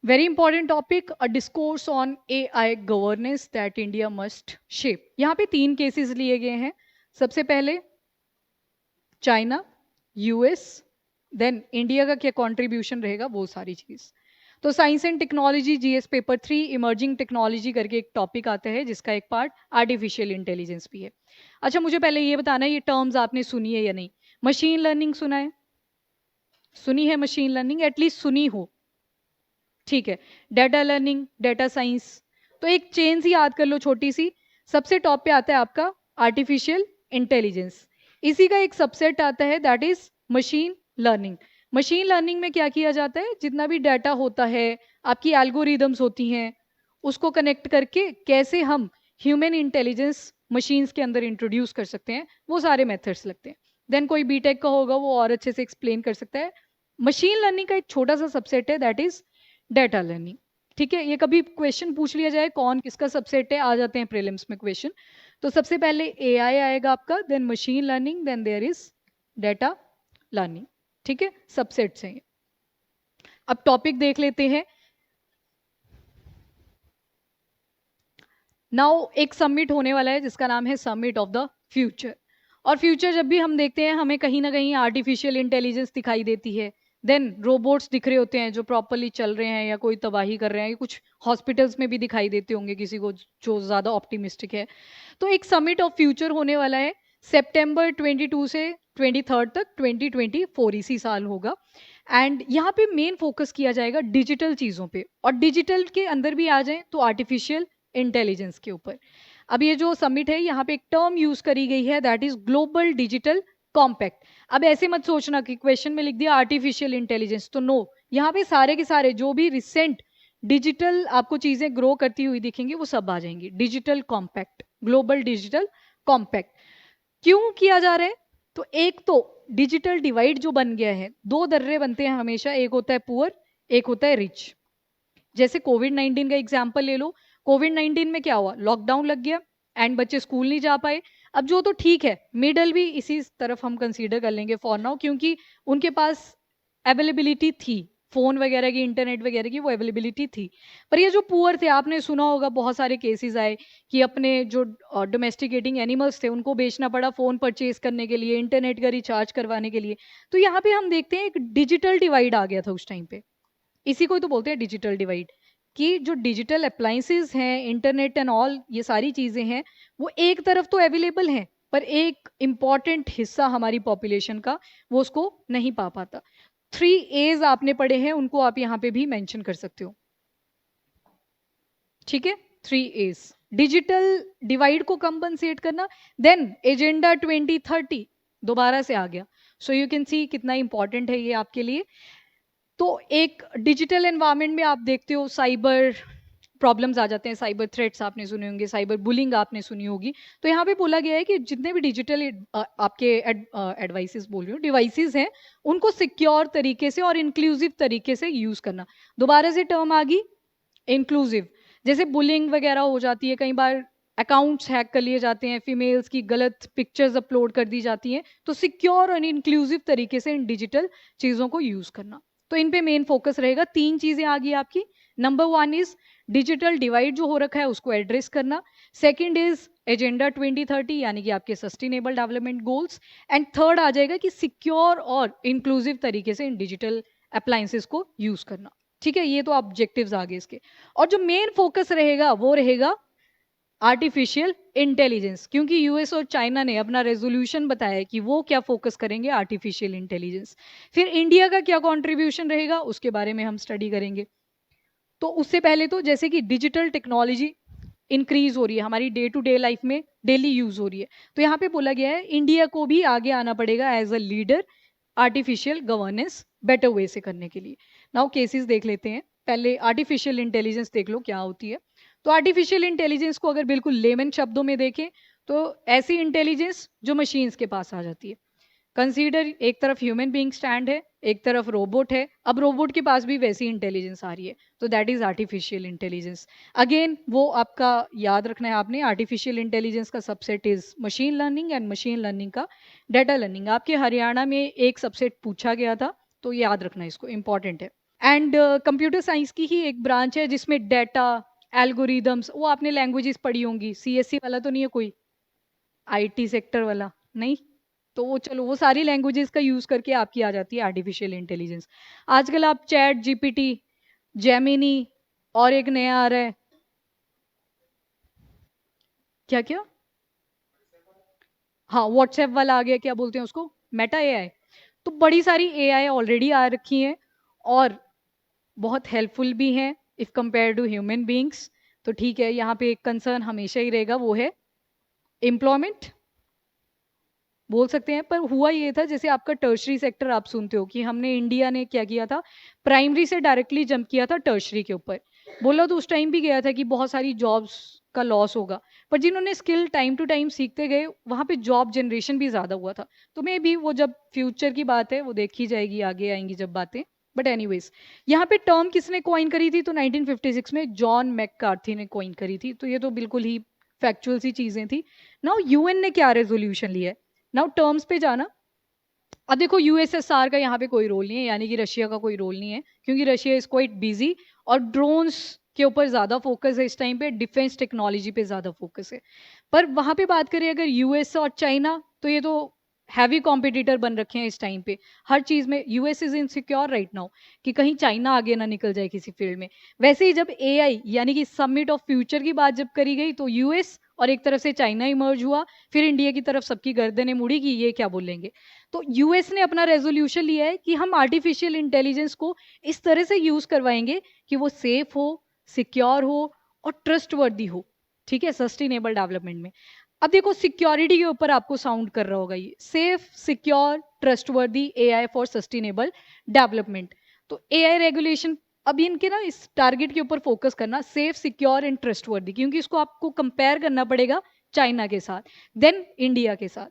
Very important topic, a discourse on AI governance that India must shape. यहाँ पे 3 cases लिए गए हैं। सबसे पहले चाइना, यूएस, देन इंडिया का क्या कंट्रीब्यूशन रहेगा, वो सारी चीज। तो science and technology GS paper 3 emerging technology करके एक टॉपिक आता है, जिसका एक पार्ट आर्टिफिशियल इंटेलिजेंस भी है। अच्छा, मुझे पहले ये बताना है, ये टर्म्स आपने सुनी है या नहीं? मशीन लर्निंग सुना है? सुनी है मशीन लर्निंग, एटलीस्ट सुनी हो। ठीक है। Data learning, data science. तो एक चेन सी याद कर लो छोटी सी। सबसे टॉप पे आता है आपका आर्टिफिशियल इंटेलिजेंस। इसी का एक सबसेट आता है, that is machine learning. Machine learning में क्या किया जाता है, जितना भी डाटा होता है, आपकी एल्गोरिदम्स होती हैं, उसको कनेक्ट करके कैसे हम ह्यूमन इंटेलिजेंस मशीन्स के अंदर इंट्रोड्यूस कर सकते हैं, वो सारे मेथड्स लगते हैं। देन कोई बीटेक का होगा, वो और अच्छे से एक्सप्लेन कर सकता है। मशीन लर्निंग का एक छोटा सा सबसेट है, दैट इज डेटा लर्निंग। ठीक है, ये कभी क्वेश्चन पूछ लिया जाए कौन किसका सबसेट है, आ जाते हैं प्रीलिम्स में क्वेश्चन। तो सबसे पहले एआई आएगा आपका, then machine learning, then there is data learning. ठीक है, सबसेट्स हैं ये। अब टॉपिक देख लेते हैं। नाउ एक समिट होने वाला है जिसका नाम है समिट ऑफ द फ्यूचर। और फ्यूचर जब भी हम देखते हैं, हमें कहीं ना कहीं आर्टिफिशियल इंटेलिजेंस दिखाई देती है। देन रोबोट्स दिख रहे होते हैं जो प्रॉपरली चल रहे हैं या कोई तबाही कर रहे हैं, या कुछ हॉस्पिटल्स में भी दिखाई देते होंगे किसी को जो ज़्यादा ऑप्टिमिस्टिक है। तो एक समिट ऑफ फ्यूचर होने वाला है सितंबर 22 से 23 तक, 2024 इसी साल होगा। एंड यहाँ पे मेन फोकस किया जाएगा डिजिटल चीज़ों पे, और डिजिटल के अंदर भी आ जाए तो आर्टिफिशियल इंटेलिजेंस के ऊपर। अब ये जो समिट है, यहाँ पे एक टर्म यूज करी गई है, that is global digital compact. अब ऐसे मत सोचना कि क्वेश्चन में लिख दिया आर्टिफिशियल इंटेलिजेंस, तो नो। यहाँ पे सारे के सारे जो भी रिसेंट डिजिटल आपको चीजें ग्रो करती हुई दिखेंगी, वो सब आ जाएंगी। Digital compact, global digital compact क्यों किया जा रहा है? तो एक तो डिजिटल डिवाइड जो बन गया है, दो दर्रे बनते हैं हमेशा, एक होता है पुअर, एक होता है रिच। जैसे कोविड 19 का एग्जाम्पल ले लो। कोविड 19 में क्या हुआ, लॉकडाउन लग गया एंड बच्चे स्कूल नहीं जा पाए। अब जो तो ठीक है, मिडल भी इसी तरफ हम कंसीडर कर लेंगे फॉर नाउ, क्योंकि उनके पास अवेलेबिलिटी थी, फोन वगैरह की, इंटरनेट वगैरह की वो अवेलेबिलिटी थी। पर ये जो पुअर थे, आपने सुना होगा बहुत सारे केसेस आए कि अपने जो डोमेस्टिकेटिंग एनिमल्स थे उनको बेचना पड़ा फोन परचेज करने के लिए, इंटरनेट का रिचार्ज करवाने के लिए। तो यहाँ पे हम देखते हैं एक डिजिटल डिवाइड आ गया था उस टाइम पे। इसी को ही तो बोलते हैं डिजिटल डिवाइड, कि जो डिजिटल अप्लाइंसेस हैं, इंटरनेट एंड ऑल, ये सारी चीज़ें हैं, वो एक तरफ तो अवेलेबल हैं, पर एक इम्पॉर्टेंट हिस्सा हमारी पॉपुलेशन का वो उसको नहीं पा पाता। 3 A's आपने पढ़े हैं, उनको आप यहाँ पे भी मेंशन कर सकते हो। ठीक है, 3 A's, डिजिटल डिवाइड को कंपनसेट करना। देन एजेंडा 2030 दोबारा से आ गया। सो यू कैन सी कितना इंपॉर्टेंट है ये आपके लिए। तो एक डिजिटल एनवायरनमेंट में आप देखते हो साइबर प्रॉब्लम्स आ जाते हैं, साइबर थ्रेट्स आपने सुने होंगे, साइबर बुलिंग आपने सुनी होगी। तो यहाँ पे बोला गया है कि जितने भी डिजिटल आपके एडवाइसेस बोल रही हूँ, डिवाइसेस हैं, उनको सिक्योर तरीके से और इंक्लूसिव तरीके से यूज करना। दोबारा से टर्म आ गई इंक्लूसिव। जैसे बुलिंग वगैरह हो जाती है, कई बार अकाउंट्स हैक कर लिए जाते हैं, फीमेल्स की गलत पिक्चर्स अपलोड कर दी जाती हैं। तो सिक्योर और इंक्लूसिव तरीके से इन डिजिटल चीज़ों को यूज़ करना। तो इन पे मेन फोकस रहेगा। 3 चीज़ें आ गई आपकी। नंबर 1 इज डिजिटल डिवाइड जो हो रखा है उसको एड्रेस करना। सेकंड इज एजेंडा 2030 यानी कि आपके sustainable development goals. And third आ जाएगा कि सिक्योर और इंक्लूसिव तरीके से इन डिजिटल अप्लाइंसेस को यूज़ करना। ठीक है, ये तो ऑब्जेक्टिव्स आ गए इसके। और जो मेन फोकस रहेगा वो रहेगा आर्टिफिशियल इंटेलिजेंस, क्योंकि यूएस और चाइना ने अपना रेजोल्यूशन बताया है कि वो क्या फोकस करेंगे, आर्टिफिशियल इंटेलिजेंस। फिर इंडिया का क्या कंट्रीब्यूशन रहेगा, उसके बारे में हम स्टडी करेंगे। तो उससे पहले तो जैसे कि डिजिटल टेक्नोलॉजी इंक्रीज हो रही है हमारी डे टू डे लाइफ में, डेली यूज हो रही है। तो यहाँ पे बोला गया है इंडिया को भी आगे आना पड़ेगा as a leader artificial governance better way से करने के लिए। नाउ केसेस देख लेते हैं। पहले आर्टिफिशियल इंटेलिजेंस देख लो क्या होती है। तो आर्टिफिशियल इंटेलिजेंस को अगर बिल्कुल लेमन शब्दों में देखें, तो ऐसी इंटेलिजेंस जो मशीन्स के पास आ जाती है। कंसीडर एक तरफ ह्यूमन बीइंग स्टैंड है, एक तरफ रोबोट है। अब रोबोट के पास भी वैसी इंटेलिजेंस आ रही है, तो that is artificial intelligence. Again वो आपका याद रखना है आपने, आर्टिफिशियल इंटेलिजेंस का subset is machine learning, and machine learning का डेटा लर्निंग। आपके हरियाणा में एक सबसेट पूछा गया था, तो याद रखना इसको, इंपॉर्टेंट है। एंड कंप्यूटर साइंस की ही एक ब्रांच है जिसमें डेटा, एल्गोरिदम्स, वो आपने लैंग्वेजेस पढ़ी होंगी, सीएससी वाला तो नहीं है कोई, आईटी सेक्टर वाला नहीं, तो वो चलो वो सारी लैंग्वेजेस का यूज करके आपकी आ जाती है आर्टिफिशियल इंटेलिजेंस। आजकल आप चैट जीपीटी, जेमिनी, और एक नया आ रहा है, क्या क्या, हाँ व्हाट्सएप वाला आ गया, क्या बोलते हैं उसको, मेटा एआई। तो बड़ी सारी एआई ऑलरेडी आ रखी हैं और बहुत हेल्पफुल भी हैं if compare to human beings. तो ठीक है, यहाँ पे एक कंसर्न हमेशा ही रहेगा, वो है एम्प्लॉयमेंट, बोल सकते हैं। पर हुआ ये था, जैसे आपका टर्शरी सेक्टर आप सुनते हो कि हमने, इंडिया ने क्या किया था, प्राइमरी से डायरेक्टली जंप किया था टर्शरी के ऊपर। बोला तो उस टाइम भी गया था कि बहुत सारी जॉब्स का लॉस होगा, पर जिन्होंने स्किल टाइम टू टाइम सीखते गए, वहां पे जॉब जनरेशन भी ज्यादा हुआ था। तो मे भी वो जब फ्यूचर की बात है वो देखी जाएगी, आगे आएंगी जब बातें। बट एनीवेज, यहाँ पे टर्म किसने कॉइन करी थी, तो 1956 में जॉन मैककार्थी ने कॉइन करी थी। तो ये तो बिल्कुल ही फैक्चुअल सी चीजें थी। नाउ यूएन ने क्या रेजोल्यूशन लिया है, नाउ टर्म्स पे जाना। अब देखो यूएसएसआर का यहाँ पे कोई रोल नहीं है, यानी कि रशिया का कोई रोल नहीं है, क्योंकि रशिया इज क्वाइट बिजी और ड्रोन्स के ऊपर ज्यादा फोकस है इस टाइम पे, डिफेंस टेक्नोलॉजी पे ज्यादा फोकस है। पर वहां पे बात करें अगर यूएस और चाइना, तो ये तो हैवी कॉम्पिटिटर बन रखे हैं इस टाइम पे हर चीज में। US is insecure right now कि कहीं चाइना आगे ना निकल जाए किसी फील्ड में। वैसे ही जब एआई यानी कि समिट ऑफ फ्यूचर की बात जब करी गई, तो यूएस और एक तरफ से चाइना इमर्ज हुआ, फिर इंडिया की तरफ सबकी गर्दनें मुड़ी कि ये क्या बोलेंगे। तो यूएस ने अपना रेजोल्यूशन लिया है कि हम आर्टिफिशियल इंटेलिजेंस को इस तरह से यूज करवाएंगे कि वो सेफ हो, सिक्योर हो और ट्रस्टवर्दी हो। ठीक है, सस्टेनेबल डेवलपमेंट में। अब देखो सिक्योरिटी के ऊपर आपको साउंड कर रहा होगा ये, safe, secure, trustworthy AI for sustainable development. तो एआई रेगुलेशन, अभी इनके ना इस टारगेट के ऊपर फोकस करना, सेफ, सिक्योर एंड ट्रस्टवर्दी, क्योंकि इसको आपको कंपेयर करना पड़ेगा चाइना के साथ, देन इंडिया के साथ।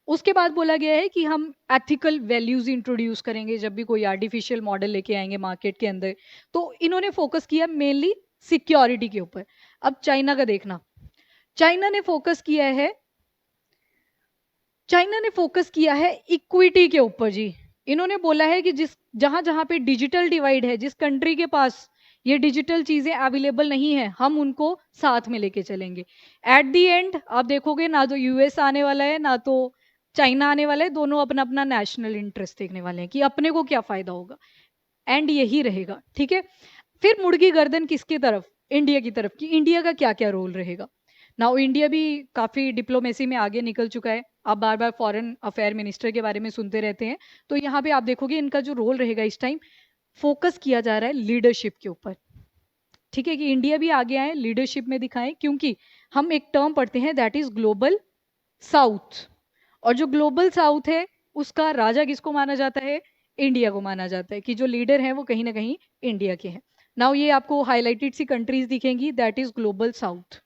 उसके बाद बोला गया है कि हम एथिकल वैल्यूज इंट्रोड्यूस करेंगे जब भी कोई आर्टिफिशियल मॉडल लेके आएंगे मार्केट के अंदर। तो इन्होंने फोकस किया मेनली सिक्योरिटी के ऊपर। अब चाइना का देखना, चाइना ने फोकस किया है, चाइना ने फोकस किया है इक्विटी के ऊपर जी। इन्होंने बोला है कि जिस जहां जहां पे डिजिटल डिवाइड है, जिस कंट्री के पास ये डिजिटल चीजें अवेलेबल नहीं है, हम उनको साथ में लेके चलेंगे। एट दी एंड आप देखोगे ना तो यूएस आने वाला है ना तो चाइना आने वाला है, दोनों अपना अपना नेशनल इंटरेस्ट देखने वाले हैं कि अपने को क्या फायदा होगा, एंड यही रहेगा। ठीक है, फिर मुड़गी गर्दन किसकी तरफ, इंडिया की तरफ, कि इंडिया का क्या क्या रोल रहेगा। नाउ इंडिया भी काफी डिप्लोमेसी में आगे निकल चुका है, आप बार बार फॉरेन अफेयर मिनिस्टर के बारे में सुनते रहते हैं। तो यहाँ पे आप देखोगे इनका जो रोल रहेगा इस टाइम, फोकस किया जा रहा है लीडरशिप के ऊपर। ठीक है, कि इंडिया भी आगे आए, लीडरशिप में दिखाएं, क्योंकि हम एक टर्म पढ़ते हैं दैट इज ग्लोबल साउथ। और जो ग्लोबल साउथ है उसका राजा किसको माना जाता है, इंडिया को माना जाता है, कि जो लीडर हैं वो कहीं ना कहीं इंडिया के हैं। नाउ ये आपको हाईलाइटेड सी कंट्रीज दिखेंगी, दैट इज ग्लोबल साउथ।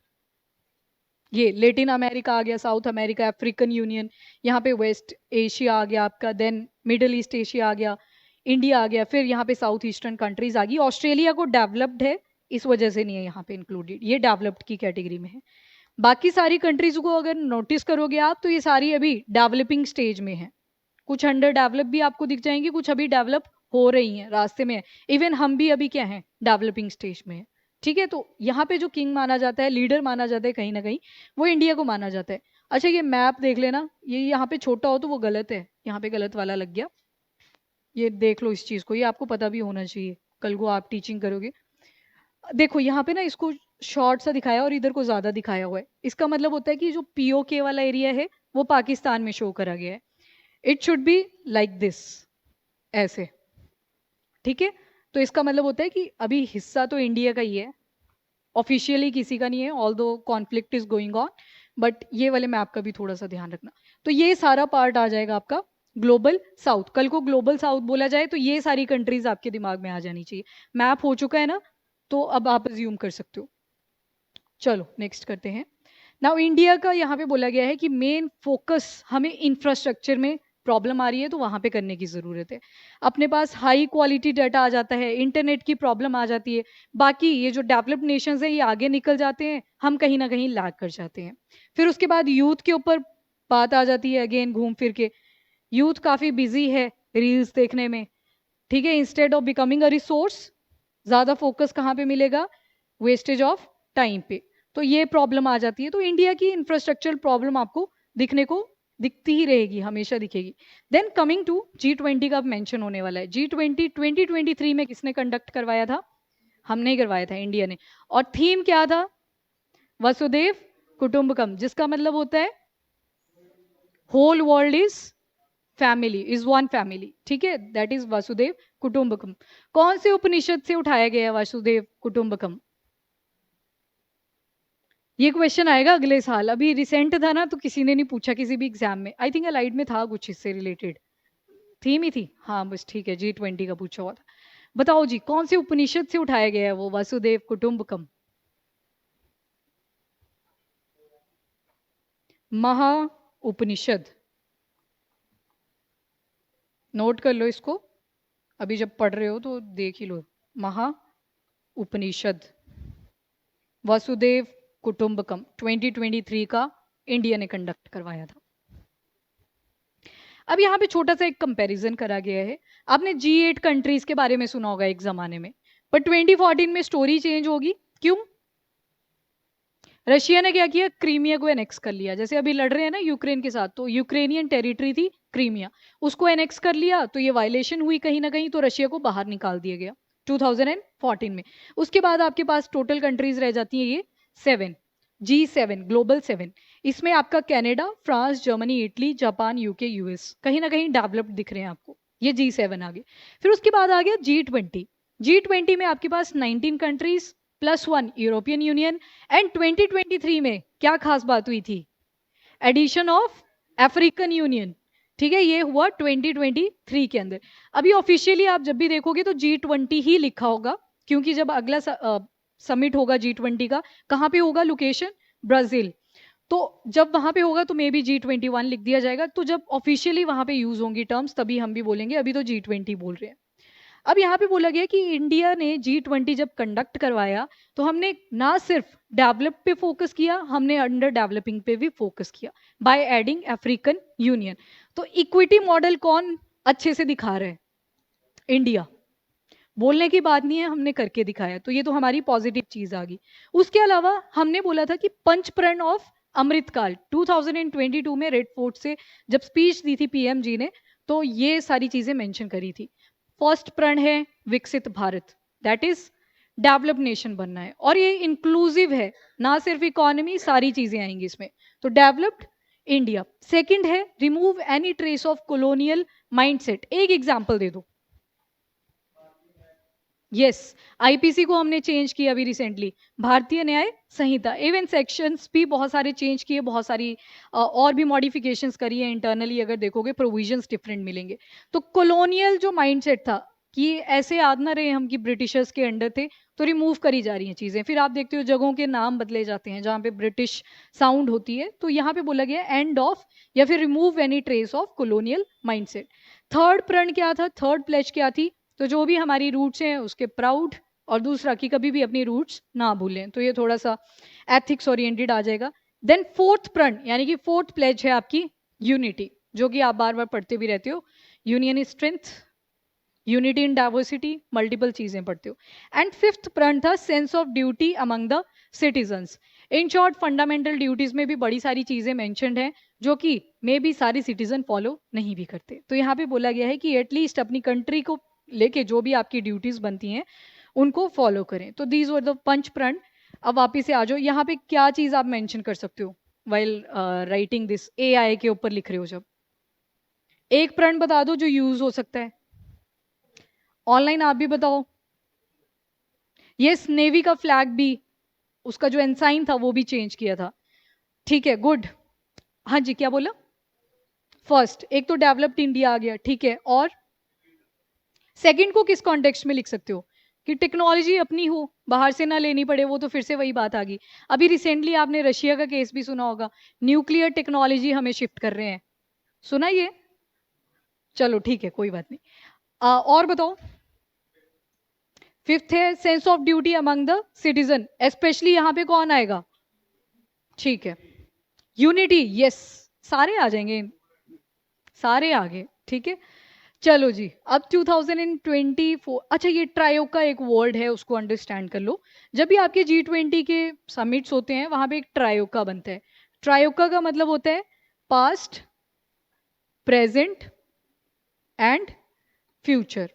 ये लेटिन अमेरिका आ गया, साउथ अमेरिका, अफ्रीकन यूनियन, यहाँ पे वेस्ट एशिया आ गया आपका, देन मिडल ईस्ट एशिया आ गया, इंडिया आ गया, फिर यहाँ पे साउथ ईस्टर्न कंट्रीज आ गई। ऑस्ट्रेलिया को डेवलप्ड है इस वजह से नहीं है यहाँ पे इंक्लूडेड, ये डेवलप्ड की कैटेगरी में है। बाकी सारी कंट्रीज को अगर नोटिस करोगे आप, तो ये सारी अभी डेवलपिंग स्टेज में है। कुछ अंडर डेवलप भी आपको दिख जाएंगी, कुछ अभी डेवलप हो रही हैं, रास्ते में है। इवन हम भी अभी क्या है, डेवलपिंग स्टेज में है। ठीक है, तो यहाँ पे जो किंग माना जाता है, लीडर माना जाता है कहीं ना कहीं, वो इंडिया को माना जाता है। अच्छा ये मैप देख लेना, ये यहाँ पे छोटा हो तो वो गलत है, यहाँ पे गलत वाला लग गया। ये देख लो इस चीज को, ये आपको पता भी होना चाहिए, कल को आप टीचिंग करोगे। देखो यहाँ पे ना इसको शॉर्ट सा दिखाया और इधर को ज्यादा दिखाया हुआ है, इसका मतलब होता है कि जो पीओके वाला एरिया है वो पाकिस्तान में शो करा गया है। It should be like this, ऐसे। ठीक है, तो इसका मतलब होता है कि अभी हिस्सा तो इंडिया का ही है, ऑफिशियली किसी का नहीं है, ऑल दो conflict is going on. But ये वाले मैप का भी थोड़ा सा ध्यान रखना। तो ये सारा पार्ट आ जाएगा आपका ग्लोबल साउथ। कल को ग्लोबल साउथ बोला जाए तो ये सारी कंट्रीज आपके दिमाग में आ जानी चाहिए। मैप हो चुका है ना, तो अब आप अज्यूम कर सकते हो। चलो नेक्स्ट करते हैं। नाउ इंडिया का यहाँ पे बोला गया है कि मेन फोकस हमें इंफ्रास्ट्रक्चर में प्रॉब्लम आ रही है तो वहां पे करने की जरूरत है। अपने पास हाई क्वालिटी डाटा आ जाता है, इंटरनेट की प्रॉब्लम आ जाती है, बाकी ये जो डेवलप्ड नेशंस है ये आगे निकल जाते हैं, हम कहीं ना कहीं लैग कर जाते हैं। फिर उसके बाद यूथ के ऊपर बात आ जाती है, अगेन घूम फिर के यूथ काफी बिजी है रील्स देखने में। ठीक है, instead of becoming a resource, ज्यादा फोकस कहाँ पे मिलेगा, वेस्टेज ऑफ टाइम पे। तो ये प्रॉब्लम आ जाती है। तो इंडिया की इंफ्रास्ट्रक्चरल प्रॉब्लम आपको दिखती ही रहेगी, हमेशा दिखेगी। देन कमिंग टू G20 का मेंशन होने वाला है। G20 2023 में किसने कंडक्ट करवाया था, हमने ही करवाया था, इंडिया ने। और थीम क्या था, वसुदेव कुटुंबकम, जिसका मतलब होता है whole world is family, is one family. ठीक है, दैट इज वसुदेव कुटुंबकम। कौन से उपनिषद से उठाया गया है वसुदेव कुटुंबकम, ये क्वेश्चन आएगा अगले साल। अभी रिसेंट था ना, तो किसी ने नहीं पूछा किसी भी एग्जाम में। आई थिंक अलाइड में था कुछ इससे रिलेटेड, थीम ही थी। हाँ बस ठीक है, G20 का पूछा हुआ था। बताओ जी, कौन से उपनिषद से उठाया गया है वो वसुदेव कुटुंबकम। महा उपनिषद, नोट कर लो इसको, अभी जब पढ़ रहे हो तो देख ही लो। महा उपनिषद, वसुदेव कुटुंबकम, 2023 का इंडिया ने कंडक्ट करवाया था। अब यहाँ पे छोटा सा एक कंपैरिजन करा गया है। आपने G8 कंट्रीज के बारे में सुना होगा एक जमाने में, पर 2014 में स्टोरी चेंज होगी। क्यों, रशिया ने क्या किया, क्रीमिया को एनेक्स कर लिया। जैसे अभी लड़ रहे हैं ना यूक्रेन के साथ, तो यूक्रेनियन टेरिटरी थी क्रीमिया, उसको एनेक्स कर लिया। तो ये वायलेशन हुई कहीं ना कहीं, तो रशिया को बाहर निकाल दिया गया 2014 में। उसके बाद आपके पास टोटल कंट्रीज रह जाती हैं ये 7, G7, ग्लोबल 7। इसमें आपका Canada, France, Germany, Italy, Japan, UK, US कहीं ना कहीं डेवलप्ड दिख रहे हैं आपको। ये G7 आ गए। फिर उसके बाद आ गया G20। G20 में आपके पास 19 कंट्रीज +1 यूरोपियन यूनियन। एंड 2023 में क्या खास बात हुई थी, एडिशन ऑफ अफ्रीकन यूनियन। ठीक है, ये हुआ 2023 के अंदर। अभी ऑफिशियली आप जब भी देखोगे तो G20 ही लिखा होगा, क्योंकि जब अगला समिट होगा G20 का, कहाँ पे होगा लोकेशन, ब्राजील। तो जब वहां पे होगा तो मे बी G21 लिख दिया जाएगा। तो जब ऑफिशियली वहां पे यूज होंगी टर्म्स तभी हम भी बोलेंगे, अभी तो G20 बोल रहे हैं। अब यहाँ पे बोला गया कि इंडिया ने G20 जब कंडक्ट करवाया, तो हमने ना सिर्फ डेवलप पे फोकस किया, हमने अंडर डेवलपिंग पे भी फोकस किया बाय एडिंग अफ्रीकन यूनियन। तो इक्विटी मॉडल कौन अच्छे से दिखा रहा है, इंडिया। बोलने की बात नहीं है, हमने करके दिखाया। तो ये तो हमारी पॉजिटिव चीज आ गई। उसके अलावा हमने बोला था कि पंचप्रण ऑफ अमृतकाल 2022 में रेड फोर्ट से जब स्पीच दी थी पीएम जी ने, तो ये सारी चीजें मेंशन करी थी। फर्स्ट प्रण है विकसित Bharat, that is develop nation बनना है, और ये इंक्लूसिव है, ना सिर्फ इकोनॉमी, सारी चीजें आएंगी इसमें। तो डेवलप्ड इंडिया। सेकंड है remove any trace of colonial mindset. एक एग्जांपल दे दो। यस, आईपीसी को हमने चेंज किया अभी रिसेंटली, भारतीय न्याय संहिता। इवन सेक्शंस भी बहुत सारे चेंज किए, बहुत सारी और भी मॉडिफिकेशंस करी है इंटरनली। अगर देखोगे प्रोविजंस डिफरेंट मिलेंगे। तो कॉलोनियल जो माइंडसेट था कि ऐसे याद ना रहे हम कि ब्रिटिशर्स के अंडर थे, तो रिमूव करी जा रही हैं चीजें। फिर आप देखते हो जगहों के नाम बदले जाते हैं जहाँ पे ब्रिटिश साउंड होती है। तो यहाँ पे बोला गया एंड ऑफ या फिर remove any trace of colonial mindset. Third प्रण क्या था, थर्ड प्लेज क्या थी, तो जो भी हमारी रूट्स हैं उसके प्राउड, और दूसरा कि कभी भी अपनी रूट्स ना भूलें। तो ये थोड़ा सा एथिक्स ओरिएंटेड आ जाएगा। देन फोर्थ प्रण यानी कि फोर्थ प्लेज है आपकी यूनिटी, जो कि आप बार बार पढ़ते भी रहते हो। Union is strength, unity in diversity, multiple चीजें पढ़ते हो। एंड फिफ्थ प्रण था sense of duty among the citizens. In short fundamental duties में भी बड़ी सारी चीजें मेंशनड हैं, जो कि मे भी सारी सिटीजन फॉलो नहीं भी करते। तो यहाँ पे बोला गया है कि एटलीस्ट अपनी कंट्री को लेके जो भी आपकी ड्यूटीज बनती हैं उनको फॉलो करें। तो दीज वर द पंच प्रण। अब वापिस से आ जाओ, यहाँ पे क्या चीज आप मेंशन कर सकते हो वाइल राइटिंग दिस, AI के ऊपर लिख रहे हो जब, एक प्रण बता दो जो यूज हो सकता है। ऑनलाइन आप भी बताओ। यस, नेवी का फ्लैग भी, उसका जो एनसाइन था वो भी चेंज किया था। ठीक है, गुड। हाँ जी, क्या बोला, फर्स्ट एक तो डेवलप्ड इंडिया आ गया, ठीक है, और सेकंड को किस कॉन्टेक्स्ट में लिख सकते हो कि टेक्नोलॉजी अपनी हो, बाहर से ना लेनी पड़े। वो तो फिर से वही बात आ गई। अभी रिसेंटली आपने रशिया का केस भी सुना होगा, न्यूक्लियर टेक्नोलॉजी हमें शिफ्ट कर रहे हैं, सुना ये। चलो ठीक है, कोई बात नहीं। और बताओ। फिफ्थ है sense of duty among the citizen, specially यहां पे कौन आएगा, ठीक है, यूनिटी। यस, सारे आ जाएंगे, सारे आ गए, ठीक है। चलो जी, अब 2024, अच्छा ये ट्रायो का एक वर्ड है, उसको अंडरस्टैंड कर लो। जब भी आपके G20 के समिट्स होते हैं वहां पे एक ट्रायोका बनता है। ट्रायोका का मतलब होता है पास्ट, प्रेजेंट एंड फ्यूचर।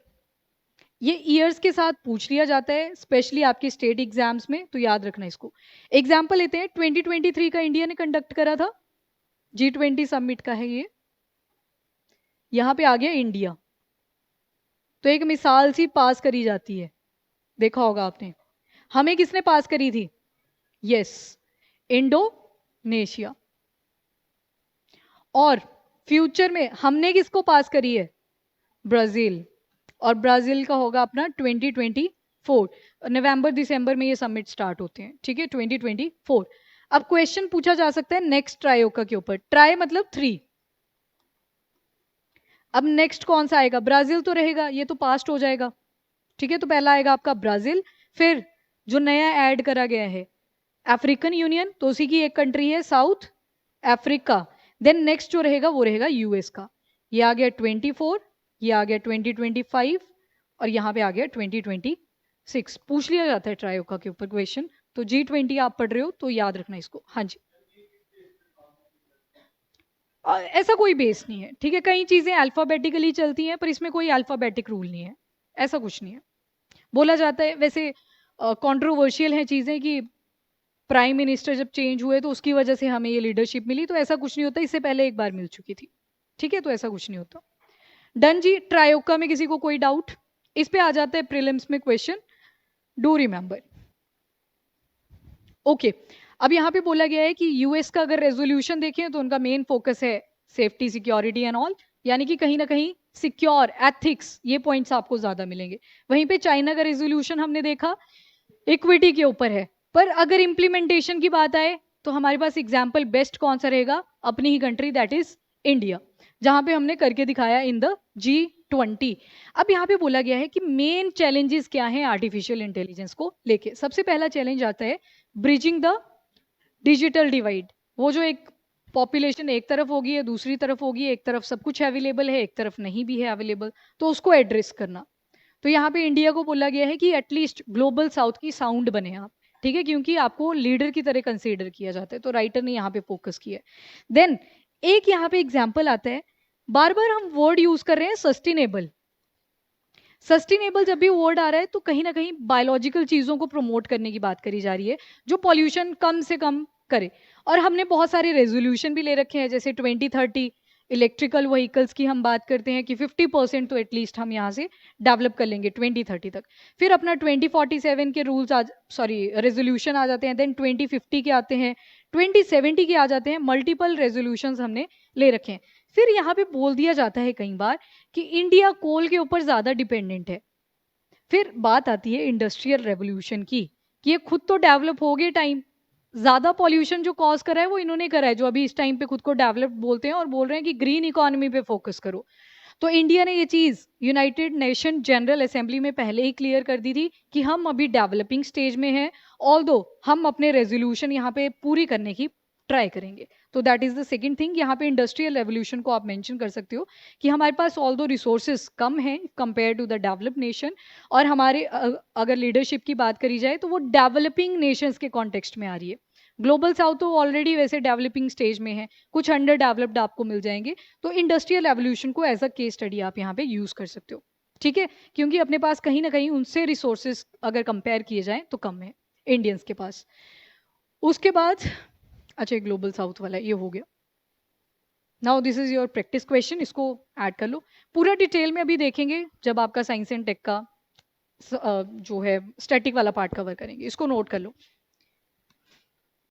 ये ईयर्स के साथ पूछ लिया जाता है, स्पेशली आपके स्टेट एग्जाम्स में, तो याद रखना इसको। एग्जाम्पल लेते हैं, 2023 का इंडिया ने कंडक्ट करा था, G20 समिट का है ये। यहाँ पे आ गया इंडिया, तो एक मिसाल सी पास करी जाती है, देखा होगा आपने। हमें किसने पास करी थी? Yes, Indonesia. और फ्यूचर में हमने किसको पास करी है? ब्राजील। और ब्राजील का होगा अपना 2024, नवंबर दिसंबर में ये समिट स्टार्ट होते हैं, ठीक है, 2024। अब क्वेश्चन पूछा जा सकता है नेक्स्ट ट्रायोका के ऊपर, ट्राई मतलब 3। अब नेक्स्ट कौन सा आएगा? ब्राजील तो रहेगा, ये तो पास्ट हो जाएगा, ठीक है। तो पहला आएगा आपका ब्राजील, फिर जो नया ऐड करा गया है अफ्रीकन यूनियन, तो उसी की एक कंट्री है साउथ अफ्रीका। देन नेक्स्ट जो रहेगा वो रहेगा यूएस का। ये आ गया 24, ये आ गया 2025, और यहाँ पे आ गया 2026। पूछ लिया जाता है ट्रायोका के ऊपर क्वेश्चन, तो G20 आप पढ़ रहे हो तो याद रखना इसको। हाँ जी, ऐसा कोई बेस नहीं है, ठीक है। कई चीजें अल्फाबेटिकली चलती हैं, पर इसमें कोई अल्फाबेटिक रूल नहीं है, ऐसा कुछ नहीं है। बोला जाता है वैसे, कंट्रोवर्शियल है चीजें कि प्राइम मिनिस्टर जब चेंज हुए तो उसकी वजह से हमें ये लीडरशिप मिली, तो ऐसा कुछ नहीं होता, इससे पहले एक बार मिल चुकी थी, ठीक है, तो ऐसा कुछ नहीं होता। डन जी, ट्रायोका में किसी को कोई डाउट? इस पे आ जाता है प्रीलिम्स में क्वेश्चन, डू रिमेंबर। ओके, अब यहाँ पे बोला गया है कि यूएस का अगर रेजोल्यूशन देखें तो उनका मेन फोकस है सेफ्टी, सिक्योरिटी एंड ऑल, यानी कि कहीं ना कहीं सिक्योर, एथिक्स, ये पॉइंट्स आपको ज्यादा मिलेंगे। वहीं पे चाइना का रेजोल्यूशन हमने देखा इक्विटी के ऊपर है। पर अगर इम्प्लीमेंटेशन की बात आए तो हमारे पास एग्जाम्पल बेस्ट कौन सा रहेगा? अपनी ही कंट्री, दैट इज इंडिया, जहां पे हमने करके दिखाया इन द G20। अब यहाँ पे बोला गया है कि मेन चैलेंजेस क्या हैं आर्टिफिशियल इंटेलिजेंस को लेके। सबसे पहला चैलेंज आता है ब्रिजिंग द डिजिटल डिवाइड। वो जो एक पॉपुलेशन एक तरफ होगी या दूसरी तरफ होगी, एक तरफ सब कुछ अवेलेबल है, एक तरफ नहीं भी है अवेलेबल, तो उसको एड्रेस करना। तो यहाँ पे इंडिया को बोला गया है कि एटलीस्ट ग्लोबल साउथ की साउंड बने आप, ठीक है, क्योंकि आपको लीडर की तरह कंसीडर किया जाता है, तो राइटर ने यहाँ पे फोकस किया है। देन एक यहाँ पे एग्जाम्पल आता है, बार बार हम वर्ड यूज कर रहे हैं सस्टेनेबल। सस्टेनेबल जब भी वर्ड आ रहा है तो कहीं ना कहीं बायोलॉजिकल चीजों को प्रमोट करने की बात करी जा रही है, जो पॉल्यूशन कम से कम करे। और हमने बहुत सारे रेजोल्यूशन भी ले रखे हैं, जैसे 2030 इलेक्ट्रिकल व्हीकल्स की हम बात करते हैं कि 50% तो एटलीस्ट हम यहाँ से डेवलप कर लेंगे 2030 तक। फिर अपना 2047 के रूल्स सॉरी रेजोल्यूशन आ जाते हैं, देन 2050 के आते हैं, 2070 के आ जाते हैं, मल्टीपल रेजोल्यूशंस हमने ले रखे हैं। फिर यहाँ पे बोल दिया जाता है कई बार कि इंडिया कोल के ऊपर ज्यादा डिपेंडेंट है। फिर बात आती है इंडस्ट्रियल रेवोल्यूशन की, कि ये खुद तो डेवलप हो गए टाइम, ज्यादा पॉल्यूशन जो कॉज करा है वो इन्होंने करा है, जो अभी इस टाइम पे खुद को डेवलप बोलते हैं और बोल रहे हैं कि ग्रीन इकोनॉमी पे फोकस करो। तो इंडिया ने ये चीज यूनाइटेड नेशन जनरल असेंबली में पहले ही क्लियर कर दी थी कि हम अभी डेवलपिंग स्टेज में हैं, ऑल्दो हम अपने रेजोल्यूशन यहाँ पे पूरी करने की ट्राई करेंगे। तो that is the second thing. यहाँ पे इंडस्ट्रियल रेवोल्यूशन को आप मेंशन कर सकते हो कि हमारे पास ऑल्दो रिसोर्सेज कम हैं compare to the developed nation, और हमारे अगर लीडरशिप की बात करी जाए तो वो डेवलपिंग नेशंस के कॉन्टेक्स्ट में आ रही है। ग्लोबल साउथ तो ऑलरेडी वैसे डेवलपिंग स्टेज में है, कुछ अंडर डेवलप्ड आपको मिल जाएंगे। तो इंडस्ट्रियल एवोल्यूशन को एज अ केस स्टडी आप यहाँ पे यूज कर सकते हो, ठीक है, क्योंकि अपने पास कहीं ना कहीं उनसे रिसोर्सेज अगर कंपेयर किए जाए तो कम है इंडियंस के पास। उसके बाद अच्छा, ग्लोबल साउथ वाला ये हो गया। Now this is your practice question, इसको ऐड कर लो। पूरा डिटेल में अभी देखेंगे जब आपका साइंस एंड टेक का जो है स्टैटिक वाला पार्ट कवर करेंगे, इसको नोट कर लो।